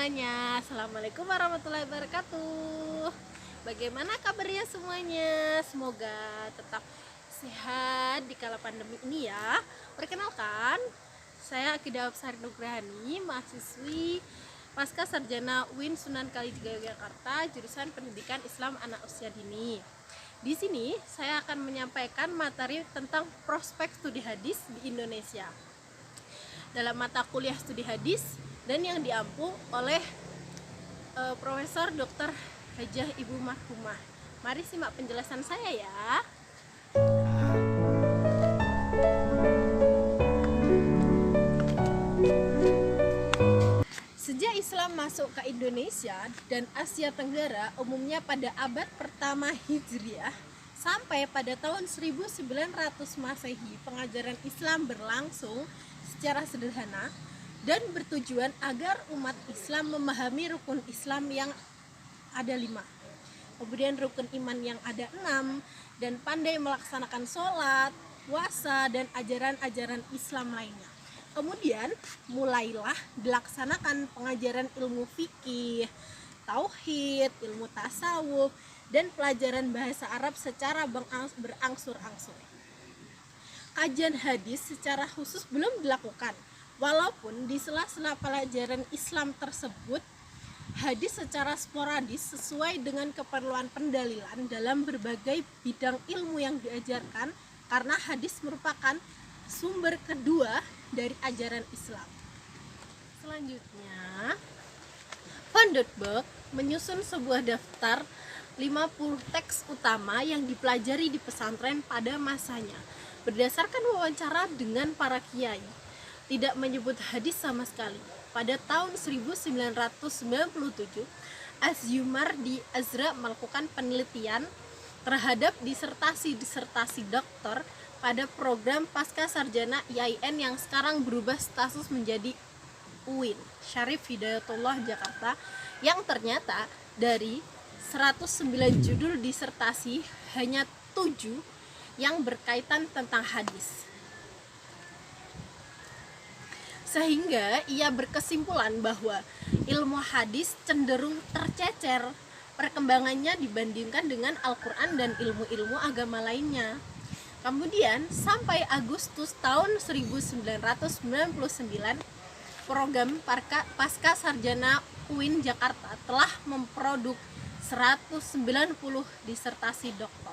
semuanya, Assalamualaikum warahmatullahi wabarakatuh. Bagaimana kabarnya semuanya? Semoga tetap sehat di kala pandemi ini ya. Perkenalkan, saya Akidah Absari Nugrahani, mahasiswi Pasca Sarjana UIN Sunan Kalijaga Yogyakarta, jurusan Pendidikan Islam Anak Usia Dini. Di sini saya akan menyampaikan materi tentang prospek studi hadis di Indonesia dalam mata kuliah studi hadis dan yang diampu oleh Profesor Dr. Hajah Ibu Marhumah. Mari simak penjelasan saya ya. Sejak Islam masuk ke Indonesia dan Asia Tenggara umumnya pada abad pertama Hijriah sampai pada tahun 1900 Masehi, pengajaran Islam berlangsung secara sederhana dan bertujuan agar umat Islam memahami rukun Islam yang ada 5, kemudian rukun iman yang ada 6, dan pandai melaksanakan sholat, puasa, dan ajaran-ajaran Islam lainnya. Kemudian mulailah dilaksanakan pengajaran ilmu fikih, tauhid, ilmu tasawuf, dan pelajaran bahasa Arab secara berangsur-angsur. Kajian hadis secara khusus belum dilakukan, walaupun di sela-sela pelajaran Islam tersebut, hadis secara sporadis sesuai dengan keperluan pendalilan dalam berbagai bidang ilmu yang diajarkan, karena hadis merupakan sumber kedua dari ajaran Islam. Selanjutnya, Van der Burg menyusun sebuah daftar 50 teks utama yang dipelajari di pesantren pada masanya, berdasarkan wawancara dengan para kiai. Tidak menyebut hadis sama sekali. Pada tahun 1997, Asyumardi Azra melakukan penelitian terhadap disertasi doktor pada program Pasca Sarjana IAIN yang sekarang berubah status menjadi UIN, Syarif Hidayatullah Jakarta, yang ternyata dari 109 judul disertasi hanya 7 yang berkaitan tentang hadis. Sehingga ia berkesimpulan bahwa ilmu hadis cenderung tercecer perkembangannya dibandingkan dengan Al-Quran dan ilmu-ilmu agama lainnya. Kemudian sampai Agustus tahun 1999, program Pasca Sarjana UIN Jakarta telah memproduk 190 disertasi doktor.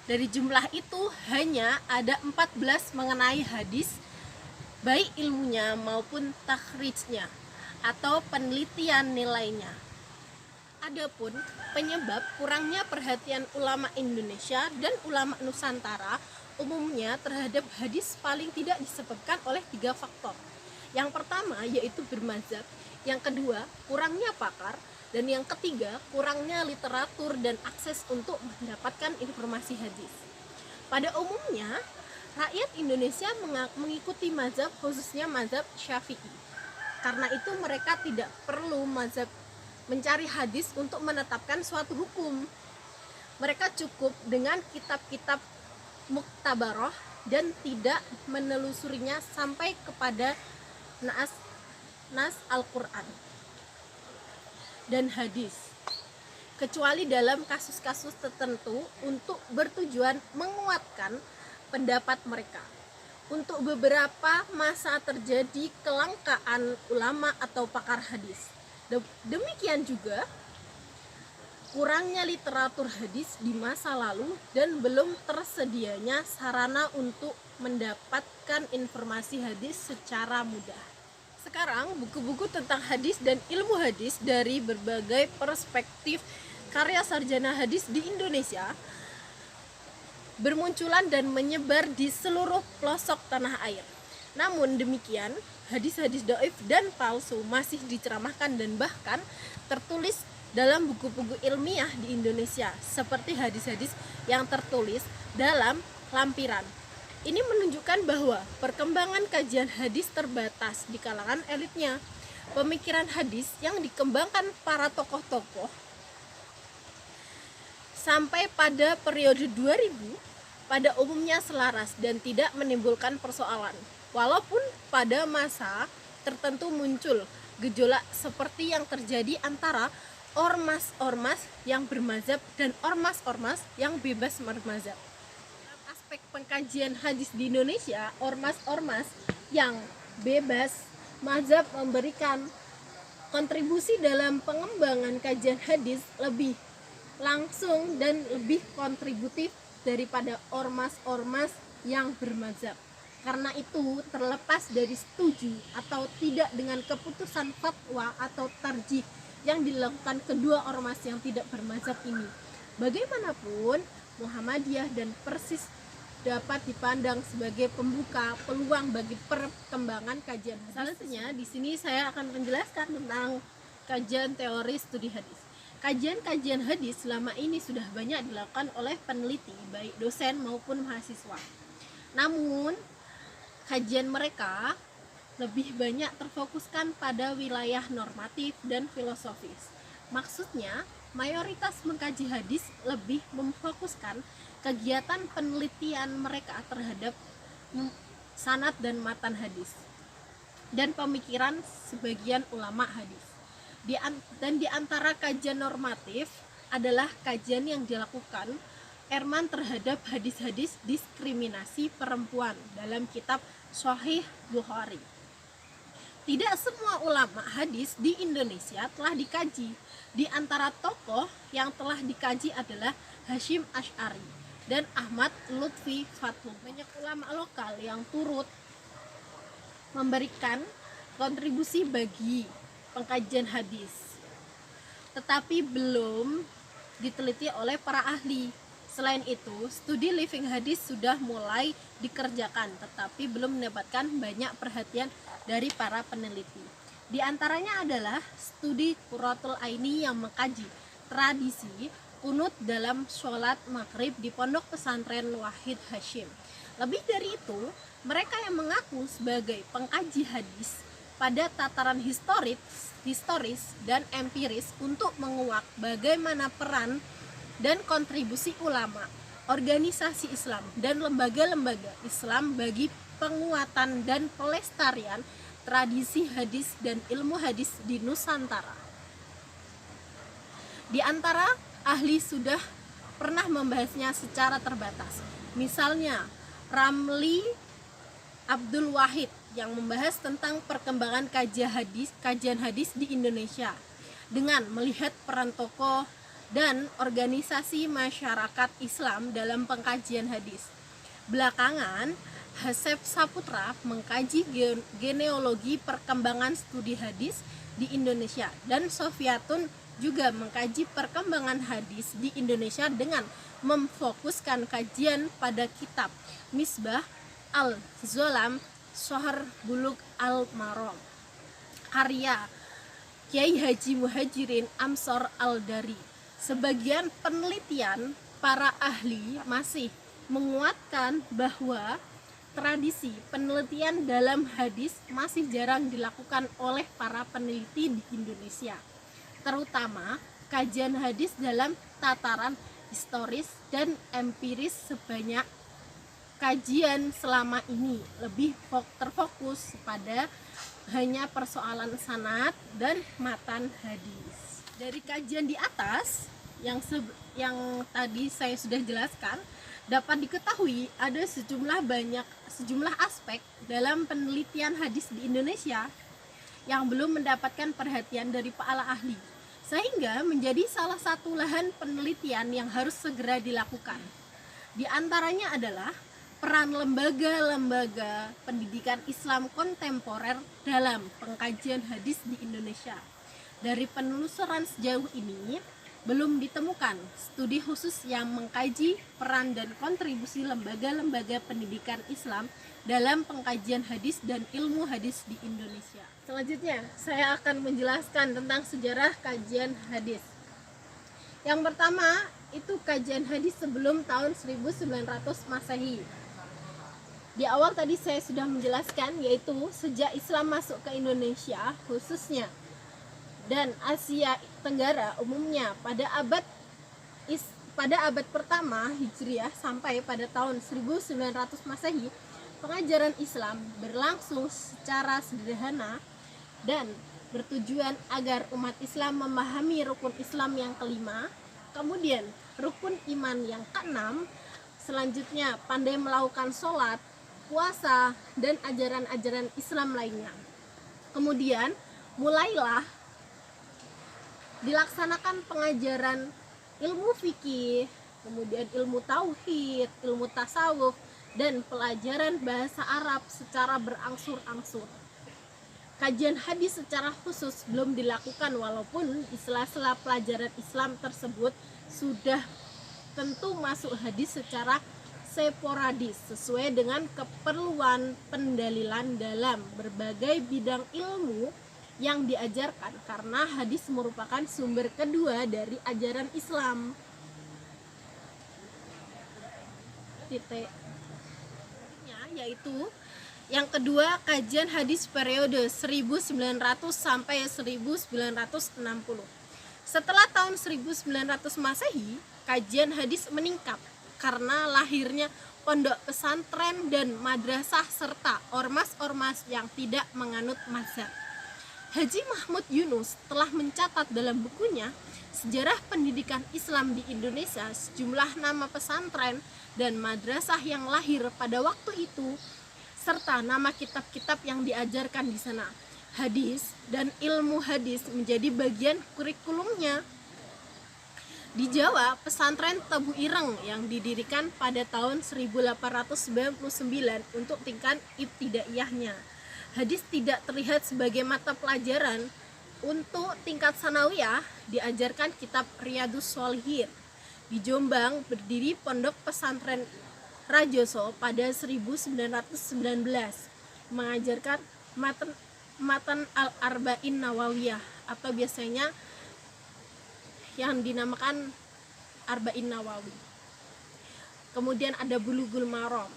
Dari jumlah itu hanya ada 14 mengenai hadis, baik ilmunya maupun takhrijnya atau penelitian nilainya. Adapun penyebab kurangnya perhatian ulama Indonesia dan ulama Nusantara umumnya terhadap hadis paling tidak disebabkan oleh 3 faktor. Yang pertama yaitu bermazhab, yang kedua kurangnya pakar, dan yang ketiga kurangnya literatur dan akses untuk mendapatkan informasi hadis. Pada umumnya rakyat Indonesia mengikuti mazhab, khususnya mazhab Syafi'i. Karena itu mereka tidak perlu mazhab mencari hadis untuk menetapkan suatu hukum. Mereka cukup dengan kitab-kitab muktabaroh dan tidak menelusurinya sampai kepada nas Al-Quran dan hadis, kecuali dalam kasus-kasus tertentu untuk bertujuan menguatkan pendapat mereka. Untuk beberapa masa terjadi kelangkaan ulama atau pakar hadis. Demikian juga kurangnya literatur hadis di masa lalu dan belum tersedianya sarana untuk mendapatkan informasi hadis secara mudah. Sekarang buku-buku tentang hadis dan ilmu hadis dari berbagai perspektif karya sarjana hadis di Indonesia bermunculan dan menyebar di seluruh pelosok tanah air. Namun demikian, hadis-hadis dhaif dan palsu masih diceramahkan dan bahkan tertulis dalam buku-buku ilmiah di Indonesia, seperti hadis-hadis yang tertulis dalam lampiran. Ini menunjukkan bahwa perkembangan kajian hadis terbatas di kalangan elitnya. Pemikiran hadis yang dikembangkan para tokoh-tokoh sampai pada periode 2000 pada umumnya selaras dan tidak menimbulkan persoalan. Walaupun pada masa tertentu muncul gejolak seperti yang terjadi antara ormas-ormas yang bermazhab dan ormas-ormas yang bebas bermazhab. Dalam aspek pengkajian hadis di Indonesia, ormas-ormas yang bebas mazhab memberikan kontribusi dalam pengembangan kajian hadis lebih langsung dan lebih kontributif daripada ormas-ormas yang bermazhab. Karena itu, terlepas dari setuju atau tidak dengan keputusan fatwa atau tarjih yang dilakukan kedua ormas yang tidak bermazhab ini, bagaimanapun Muhammadiyah dan Persis dapat dipandang sebagai pembuka peluang bagi perkembangan kajian hadis. Selanjutnya di sini saya akan menjelaskan tentang kajian teori studi hadis. Kajian-kajian hadis selama ini sudah banyak dilakukan oleh peneliti, baik dosen maupun mahasiswa. Namun, kajian mereka lebih banyak terfokuskan pada wilayah normatif dan filosofis. Maksudnya, mayoritas mengkaji hadis lebih memfokuskan kegiatan penelitian mereka terhadap sanad dan matan hadis dan pemikiran sebagian ulama hadis. Dan di antara kajian normatif adalah kajian yang dilakukan Erman terhadap hadis-hadis diskriminasi perempuan dalam kitab Sahih Bukhari. Tidak semua ulama hadis di Indonesia telah dikaji. Di antara tokoh yang telah dikaji adalah Hasyim Asy'ari dan Ahmad Lutfi Fatul. Banyak ulama lokal yang turut memberikan kontribusi bagi pengkajian hadis, tetapi belum diteliti oleh para ahli. Selain itu, studi living hadis sudah mulai dikerjakan, tetapi belum mendapatkan banyak perhatian dari para peneliti. Di antaranya adalah studi Qurratul Aini yang mengkaji tradisi kunut dalam sholat maghrib di pondok pesantren Wahid Hasyim. Lebih dari itu, mereka yang mengaku sebagai pengkaji hadis pada tataran historis dan empiris untuk menguak bagaimana peran dan kontribusi ulama, organisasi Islam, dan lembaga-lembaga Islam bagi penguatan dan pelestarian tradisi hadis dan ilmu hadis di Nusantara. Di antara ahli sudah pernah membahasnya secara terbatas. Misalnya, Ramli Abdul Wahid yang membahas tentang perkembangan kajian hadis di Indonesia dengan melihat peran tokoh dan organisasi masyarakat Islam dalam pengkajian hadis. Belakangan, Hasep Saputra mengkaji genealogi perkembangan studi hadis di Indonesia, dan Sofiatun juga mengkaji perkembangan hadis di Indonesia dengan memfokuskan kajian pada kitab Misbah al-Zolam Sohar Bulug al-Maram karya Kiai Haji Muhajirin Amsor al-Dari. Sebagian penelitian para ahli masih menguatkan bahwa tradisi penelitian dalam hadis masih jarang dilakukan oleh para peneliti di Indonesia, terutama kajian hadis dalam tataran historis dan empiris. Sebanyak kajian selama ini lebih terfokus pada hanya persoalan sanad dan matan hadis. Dari kajian di atas yang tadi saya sudah jelaskan, dapat diketahui ada sejumlah aspek dalam penelitian hadis di Indonesia yang belum mendapatkan perhatian dari para ahli, sehingga menjadi salah satu lahan penelitian yang harus segera dilakukan. Di antaranya adalah peran lembaga-lembaga pendidikan Islam kontemporer dalam pengkajian hadis di Indonesia. Dari penelusuran sejauh ini, belum ditemukan studi khusus yang mengkaji peran dan kontribusi lembaga-lembaga pendidikan Islam dalam pengkajian hadis dan ilmu hadis di Indonesia. Selanjutnya, saya akan menjelaskan tentang sejarah kajian hadis. Yang pertama, itu kajian hadis sebelum tahun 1900 Masehi. Di awal tadi saya sudah menjelaskan, yaitu sejak Islam masuk ke Indonesia khususnya dan Asia Tenggara umumnya pada abad pertama Hijriah sampai pada tahun 1900 Masehi, pengajaran Islam berlangsung secara sederhana dan bertujuan agar umat Islam memahami rukun Islam yang kelima, kemudian rukun iman yang keenam, selanjutnya pandai melakukan sholat, puasa, dan ajaran-ajaran Islam lainnya. Kemudian mulailah dilaksanakan pengajaran ilmu fikih, kemudian ilmu tauhid, ilmu tasawuf, dan pelajaran bahasa Arab secara berangsur-angsur. Kajian hadis secara khusus belum dilakukan, walaupun di sela-sela pelajaran Islam tersebut sudah tentu masuk hadis secara sporadis sesuai dengan keperluan pendalilan dalam berbagai bidang ilmu yang diajarkan, karena hadis merupakan sumber kedua dari ajaran Islam. Yaitu yang kedua, kajian hadis periode 1900 sampai 1960. Setelah tahun 1900 Masehi, kajian hadis meningkat karena lahirnya pondok pesantren dan madrasah serta ormas-ormas yang tidak menganut mazhab. Haji Mahmud Yunus telah mencatat dalam bukunya Sejarah Pendidikan Islam di Indonesia sejumlah nama pesantren dan madrasah yang lahir pada waktu itu, serta nama kitab-kitab yang diajarkan di sana. Hadis dan ilmu hadis menjadi bagian kurikulumnya. Di Jawa, pesantren Tebu Ireng yang didirikan pada tahun 1899 untuk tingkat ibtidaiyahnya. Hadis tidak terlihat sebagai mata pelajaran. Untuk tingkat sanawiyah diajarkan kitab Riyadhus Shalihin. Di Jombang berdiri pondok pesantren Rajoso pada 1919 mengajarkan matan al-arba'in nawawiyah atau biasanya yang dinamakan Arba'in Nawawi. Kemudian ada Bulughul Maram,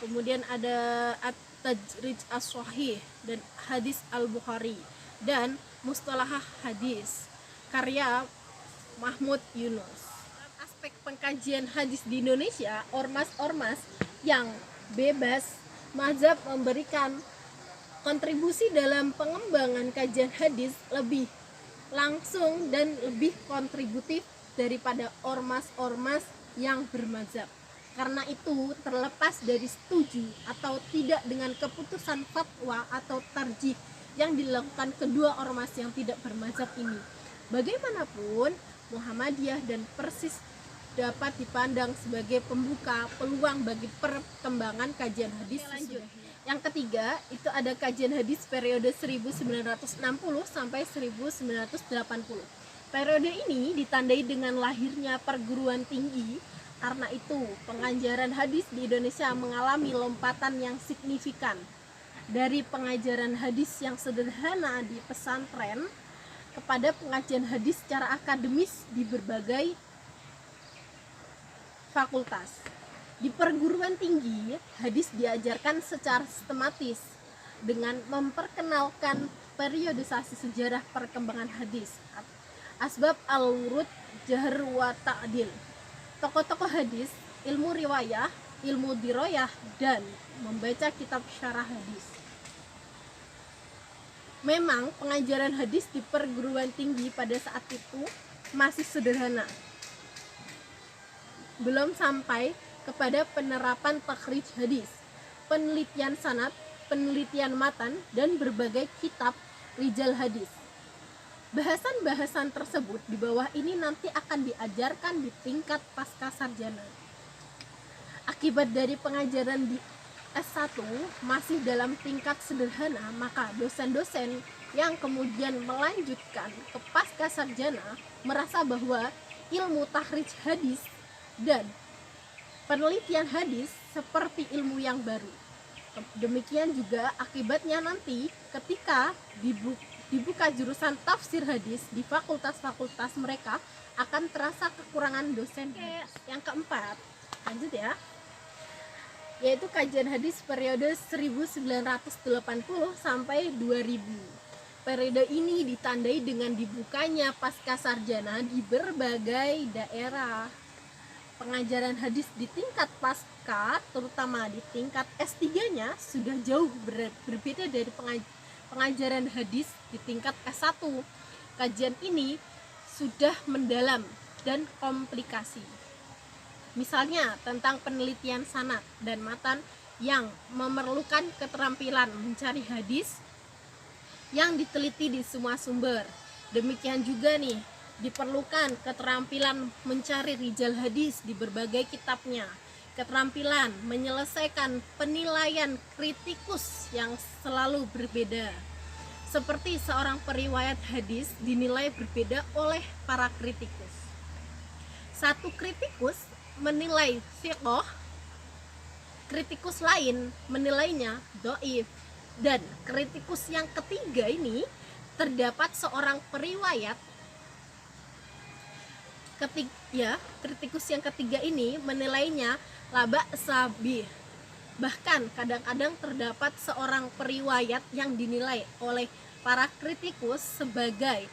kemudian ada At-Tajrij As-Shahih dan Hadis Al-Bukhari dan Mustalah Hadis karya Mahmud Yunus. Aspek pengkajian hadis di Indonesia, ormas-ormas yang bebas mazhab memberikan kontribusi dalam pengembangan kajian hadis lebih langsung dan lebih kontributif daripada ormas-ormas yang bermazhab. Karena itu, terlepas dari setuju atau tidak dengan keputusan fatwa atau tarjih yang dilakukan kedua ormas yang tidak bermazhab ini, bagaimanapun Muhammadiyah dan Persis dapat dipandang sebagai pembuka peluang bagi perkembangan kajian hadis. Lanjut. Yang ketiga, itu ada kajian hadis periode 1960 sampai 1980. Periode ini ditandai dengan lahirnya perguruan tinggi. Karena itu, pengajaran hadis di Indonesia mengalami lompatan yang signifikan. Dari pengajaran hadis yang sederhana di pesantren kepada pengajian hadis secara akademis di berbagai fakultas. Di perguruan tinggi, hadis diajarkan secara sistematis dengan memperkenalkan periodisasi sejarah perkembangan hadis, asbab al-wurud, jahr wa ta'dil, tokoh-tokoh hadis, ilmu riwayah, ilmu diroyah, dan membaca kitab syarah hadis. Memang pengajaran hadis di perguruan tinggi pada saat itu masih sederhana, belum sampai kepada penerapan takhrij hadis, penelitian sanad, penelitian matan, dan berbagai kitab rijal hadis. Bahasan-bahasan tersebut di bawah ini nanti akan diajarkan di tingkat pasca sarjana. Akibat dari pengajaran di S1 masih dalam tingkat sederhana, maka dosen-dosen yang kemudian melanjutkan ke pasca sarjana merasa bahwa ilmu takhrij hadis dan penelitian hadis seperti ilmu yang baru. Demikian juga akibatnya nanti ketika dibuka jurusan tafsir hadis di fakultas-fakultas mereka akan terasa kekurangan dosen. Yang keempat, lanjut ya, yaitu kajian hadis periode 1980 sampai 2000. Periode ini ditandai dengan dibukanya pasca sarjana di berbagai daerah. Pengajaran hadis di tingkat pasca, terutama di tingkat S3-nya, sudah jauh berbeda pengajaran hadis di tingkat S1. Kajian ini sudah mendalam dan komplikasi. Misalnya tentang penelitian sanad dan matan yang memerlukan keterampilan mencari hadis yang diteliti di semua sumber. Demikian juga nih, diperlukan keterampilan mencari rijal hadis di berbagai kitabnya, keterampilan menyelesaikan penilaian kritikus yang selalu berbeda. Seperti seorang periwayat hadis dinilai berbeda oleh para kritikus. Satu kritikus menilai thiqah, kritikus lain menilainya dhaif, dan kritikus yang ketiga ini terdapat seorang periwayat kritikus yang ketiga ini menilainya laba sabih. Bahkan kadang-kadang terdapat seorang periwayat yang dinilai oleh para kritikus sebagai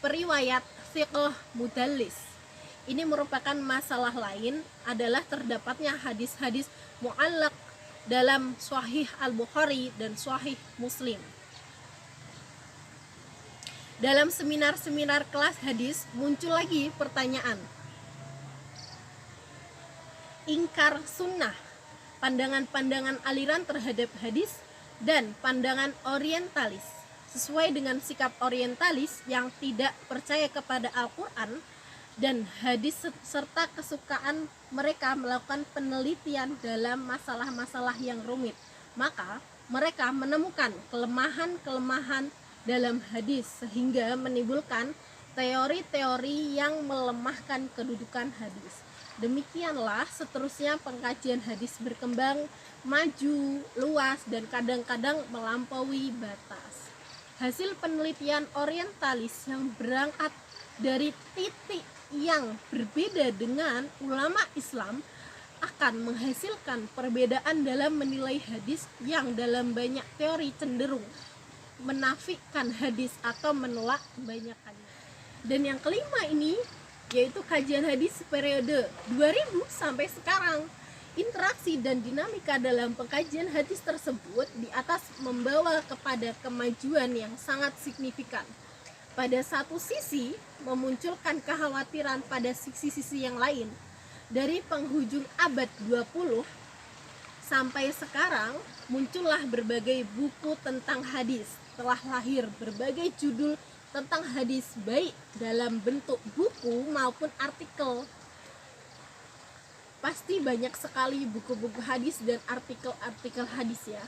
periwayat thiqah mudallis. Ini merupakan masalah lain adalah terdapatnya hadis-hadis mu'allaq dalam Sahih Al-Bukhari dan Sahih Muslim. Dalam seminar-seminar kelas hadis muncul lagi pertanyaan. Ingkar sunnah, pandangan-pandangan aliran terhadap hadis dan pandangan orientalis. Sesuai dengan sikap orientalis yang tidak percaya kepada Al-Quran dan hadis serta kesukaan mereka melakukan penelitian dalam masalah-masalah yang rumit, maka mereka menemukan kelemahan-kelemahan dalam hadis sehingga menimbulkan teori-teori yang melemahkan kedudukan hadis. Demikianlah seterusnya pengkajian hadis berkembang, maju, luas, dan kadang-kadang melampaui batas. Hasil penelitian orientalis yang berangkat dari titik yang berbeda dengan ulama Islam akan menghasilkan perbedaan dalam menilai hadis yang dalam banyak teori cenderung menafikan hadis atau menolak kebanyakannya. Dan yang kelima ini yaitu kajian hadis periode 2000 sampai sekarang. Interaksi dan dinamika dalam pengkajian hadis tersebut di atas membawa kepada kemajuan yang sangat signifikan. Pada satu sisi memunculkan kekhawatiran pada sisi-sisi yang lain. Dari penghujung abad 20 sampai sekarang muncullah berbagai buku tentang hadis. Telah lahir berbagai judul tentang hadis baik dalam bentuk buku maupun artikel. Pasti banyak sekali buku-buku hadis dan artikel-artikel hadis ya.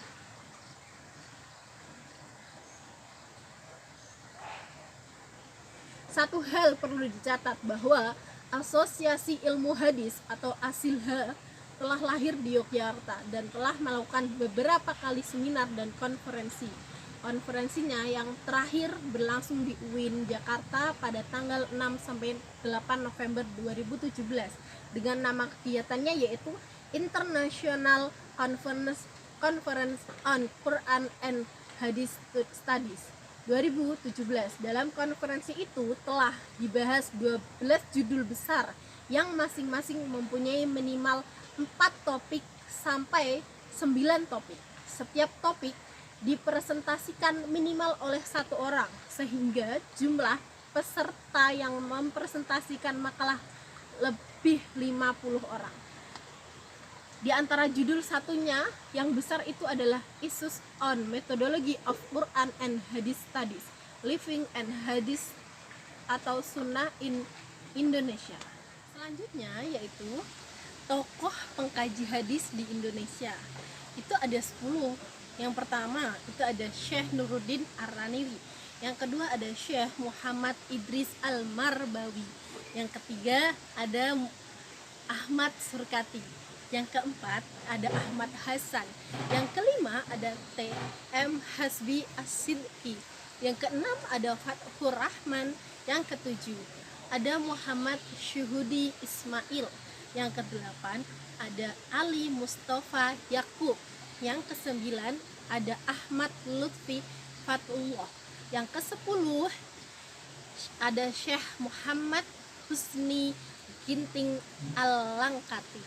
Satu hal perlu dicatat bahwa Asosiasi Ilmu Hadis atau ASILHA telah lahir di Yogyakarta dan telah melakukan beberapa kali seminar dan konferensi. Konferensinya yang terakhir berlangsung di UIN Jakarta pada tanggal 6 sampai 8 November 2017 dengan nama kegiatannya yaitu International Conference on Quran and Hadith Studies 2017. Dalam konferensi itu telah dibahas 12 judul besar yang masing-masing mempunyai minimal 4 topik sampai 9 topik. Setiap topik dipresentasikan minimal oleh 1 orang sehingga jumlah peserta yang mempresentasikan makalah lebih 50 orang. Di antara judul satunya yang besar itu adalah Issues on Methodology of Quran and Hadith Studies, Living and Hadith atau Sunnah in Indonesia. Selanjutnya yaitu tokoh pengkaji hadis di Indonesia. Itu ada 10. Yang pertama itu ada Syekh Nuruddin Ar-Raniwi. Yang kedua ada Syekh Muhammad Idris Al-Marbawi. Yang ketiga ada Ahmad Surkati. Yang keempat ada Ahmad Hasan. Yang kelima ada T.M. Hasbi As-Sidqi. Yang keenam ada Fathur Rahman. Yang ketujuh ada Muhammad Syuhudi Ismail. Yang kedelapan ada Ali Mustafa Yakub. Yang kesembilan ada Ahmad Lutfi Fatullah. Yang kesepuluh ada Syekh Muhammad Husni Ginting Al-Langkati.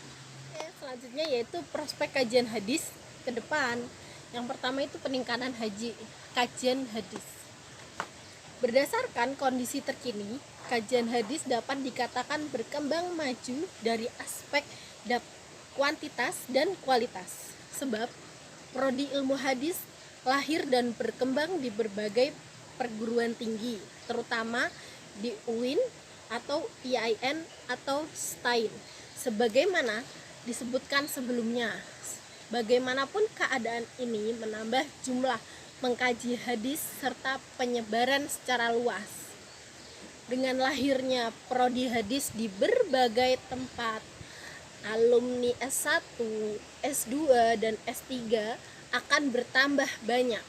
Selanjutnya yaitu prospek kajian hadis ke depan. Yang pertama itu peningkatan kajian hadis. Berdasarkan kondisi terkini, kajian hadis dapat dikatakan berkembang maju dari aspek kuantitas dan kualitas. Sebab prodi ilmu hadis lahir dan berkembang di berbagai perguruan tinggi, terutama di UIN atau IAIN atau STAIN. Sebagaimana disebutkan sebelumnya, bagaimanapun keadaan ini menambah jumlah mengkaji hadis serta penyebaran secara luas. Dengan lahirnya prodi hadis di berbagai tempat, alumni S1, S2, dan S3 akan bertambah banyak.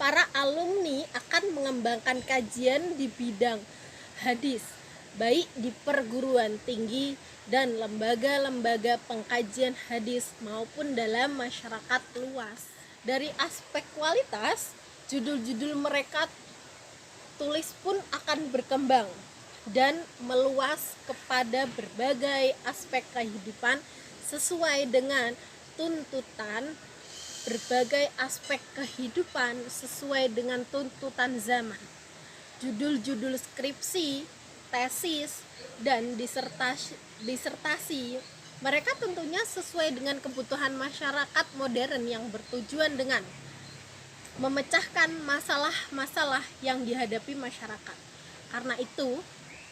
Para alumni akan mengembangkan kajian di bidang hadis, baik di perguruan tinggi dan lembaga-lembaga pengkajian hadis maupun dalam masyarakat luas. Dari aspek kualitas, judul-judul mereka tulis pun akan berkembang dan meluas kepada berbagai aspek kehidupan sesuai dengan tuntutan zaman. Judul-judul skripsi, tesis, dan disertasi mereka tentunya sesuai dengan kebutuhan masyarakat modern yang bertujuan dengan memecahkan masalah-masalah yang dihadapi masyarakat. Karena itu,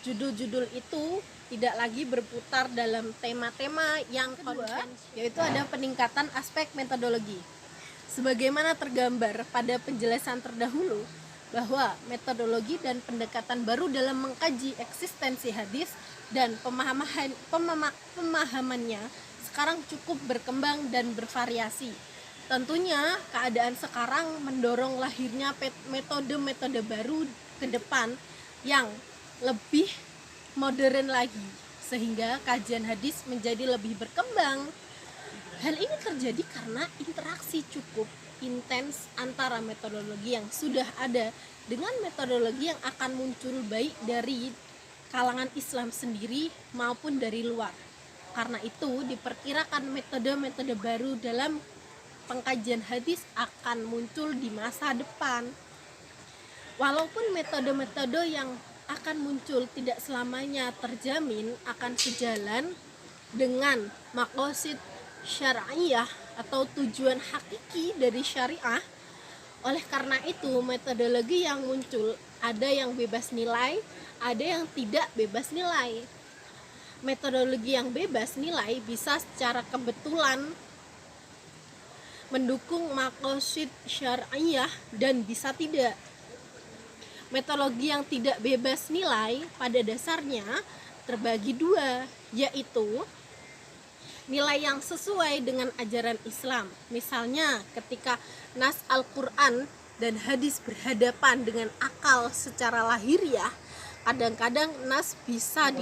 judul-judul itu tidak lagi berputar dalam tema-tema yang konvensional, yaitu ada peningkatan aspek metodologi. Sebagaimana tergambar pada penjelasan terdahulu, bahwa metodologi dan pendekatan baru dalam mengkaji eksistensi hadis dan pemahamannya sekarang cukup berkembang dan bervariasi. Tentunya keadaan sekarang mendorong lahirnya metode-metode baru ke depan yang lebih modern lagi, sehingga kajian hadis menjadi lebih berkembang. Hal ini terjadi karena interaksi cukup intens antara metodologi yang sudah ada dengan metodologi yang akan muncul baik dari kalangan Islam sendiri maupun dari luar. Karena itu diperkirakan metode-metode baru dalam pengkajian hadis akan muncul di masa depan. Walaupun metode-metode yang akan muncul tidak selamanya terjamin akan sejalan dengan maqasid syar'iyah atau tujuan hakiki dari syariah. Oleh karena itu, metodologi yang muncul ada yang bebas nilai, ada yang tidak bebas nilai. Metodologi yang bebas nilai bisa secara kebetulan mendukung maqasid syar'iyah dan bisa tidak. Metodologi yang tidak bebas nilai pada dasarnya terbagi dua, yaitu nilai yang sesuai dengan ajaran Islam. Misalnya ketika nas Al-Quran dan hadis berhadapan dengan akal secara lahiriah, kadang-kadang nas bisa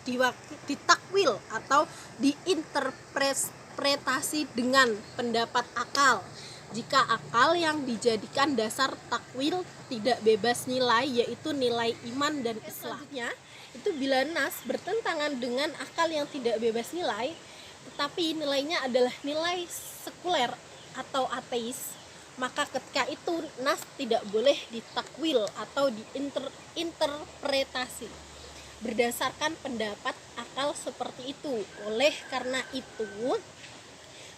ditakwil atau diinterpretasi dengan pendapat akal. Jika akal yang dijadikan dasar takwil tidak bebas nilai, yaitu nilai iman dan Islam. Selanjutnya, itu bila nas bertentangan dengan akal yang tidak bebas nilai, tetapi nilainya adalah nilai sekuler atau ateis, maka ketika itu nas tidak boleh ditakwil atau diinterpretasi berdasarkan pendapat akal seperti itu. Oleh karena itu,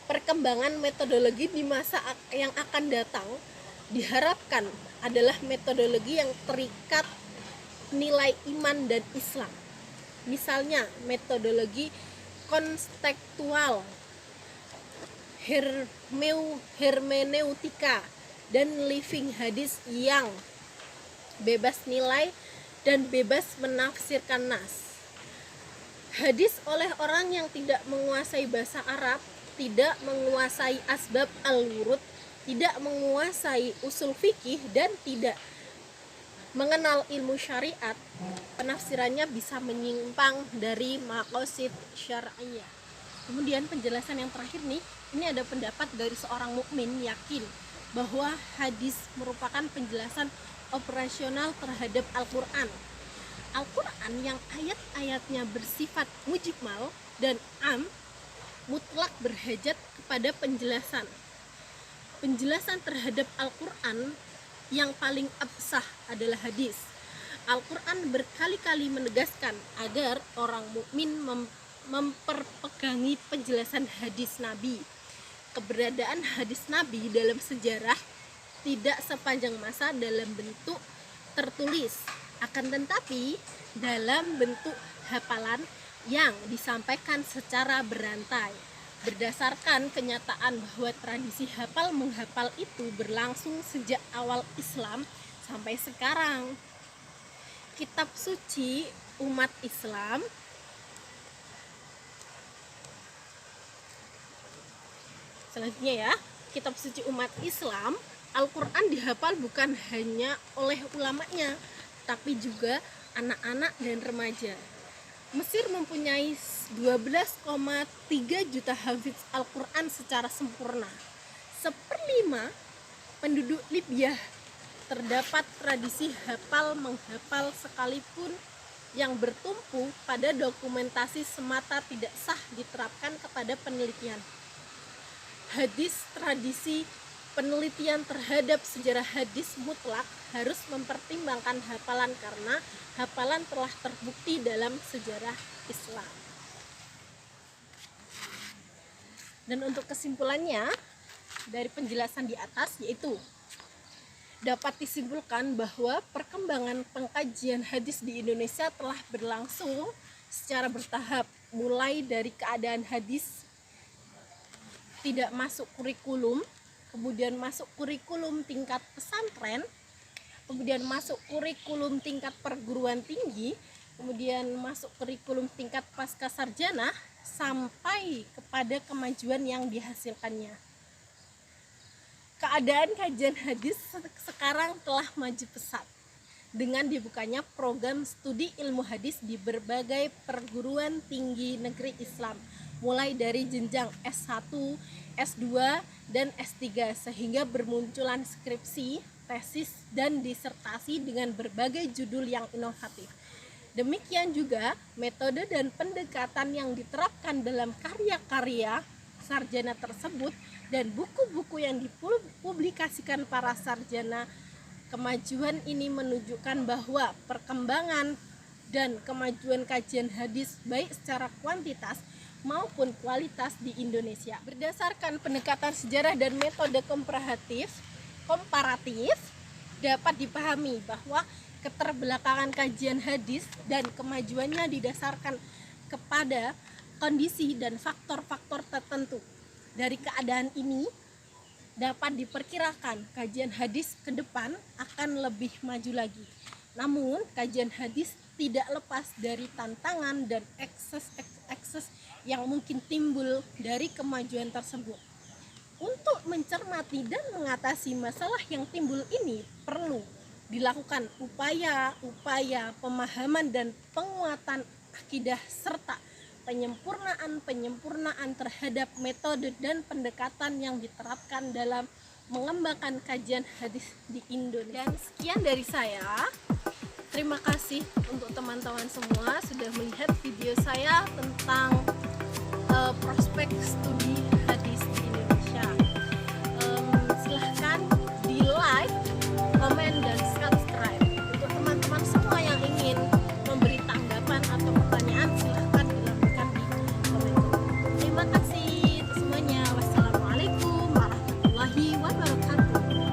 perkembangan metodologi di masa yang akan datang diharapkan adalah metodologi yang terikat nilai iman dan Islam. Misalnya metodologi konstekstual, hermeneutika, dan living hadis yang bebas nilai dan bebas menafsirkan nas. Hadis oleh orang yang tidak menguasai bahasa Arab, tidak menguasai asbab al-wurud, tidak menguasai usul fikih, dan tidak mengenal ilmu syariat, penafsirannya bisa menyimpang dari maqasid syar'iyah. Kemudian penjelasan yang terakhir nih, ini ada pendapat dari seorang mukmin yakin bahwa hadis merupakan penjelasan operasional terhadap Al-Quran. Al-Quran yang ayat-ayatnya bersifat mujmal dan am, mutlak berhajat kepada penjelasan. penjelasan terhadap Al-Quran yang paling absah adalah hadis. Al-Quran berkali-kali menegaskan agar orang mukmin memperpegangi penjelasan hadis Nabi. Keberadaan hadis Nabi dalam sejarah tidak sepanjang masa dalam bentuk tertulis, akan tetapi dalam bentuk hafalan yang disampaikan secara berantai. Berdasarkan kenyataan bahwa tradisi hafal menghafal itu berlangsung sejak awal Islam sampai sekarang. Kitab suci umat Islam selanjutnya ya, kitab suci umat Islam, Al-Quran dihafal bukan hanya oleh ulamanya, tapi juga anak-anak dan remaja. Mesir mempunyai 12,3 juta hafiz Al-Quran secara sempurna. 1/5 penduduk Libya terdapat tradisi hafal menghafal sekalipun yang bertumpu pada dokumentasi semata tidak sah diterapkan kepada penelitian. Hadis tradisi penelitian terhadap sejarah hadis mutlak harus mempertimbangkan hafalan karena hafalan telah terbukti dalam sejarah Islam. Dan untuk kesimpulannya dari penjelasan di atas yaitu dapat disimpulkan bahwa perkembangan pengkajian hadis di Indonesia telah berlangsung secara bertahap, mulai dari keadaan hadis tidak masuk kurikulum, kemudian masuk kurikulum tingkat pesantren, kemudian masuk kurikulum tingkat perguruan tinggi, kemudian masuk kurikulum tingkat pasca sarjana, sampai kepada kemajuan yang dihasilkannya. Keadaan kajian hadis sekarang telah maju pesat dengan dibukanya program studi ilmu hadis di berbagai perguruan tinggi negeri Islam, mulai dari jenjang S1, S2, dan S3, sehingga bermunculan skripsi, tesis, dan disertasi dengan berbagai judul yang inovatif. Demikian juga metode dan pendekatan yang diterapkan dalam karya-karya sarjana tersebut dan buku-buku yang dipublikasikan para sarjana. Kemajuan ini menunjukkan bahwa perkembangan dan kemajuan kajian hadis baik secara kuantitas maupun kualitas di Indonesia berdasarkan pendekatan sejarah dan metode komparatif dapat dipahami bahwa keterbelakangan kajian hadis dan kemajuannya didasarkan kepada kondisi dan faktor-faktor tertentu. Dari keadaan ini dapat diperkirakan kajian hadis ke depan akan lebih maju lagi. Namun kajian hadis tidak lepas dari tantangan dan ekses yang mungkin timbul dari kemajuan tersebut. Untuk mencermati dan mengatasi masalah yang timbul ini perlu dilakukan upaya pemahaman dan penguatan akidah serta penyempurnaan terhadap metode dan pendekatan yang diterapkan dalam mengembangkan kajian hadis di Indonesia. Dan sekian dari saya. Terima kasih untuk teman-teman semua sudah melihat video saya tentang prospek studi hadis di Indonesia. Silahkan di like, komen, dan subscribe. Untuk teman-teman semua yang ingin memberi tanggapan atau pertanyaan,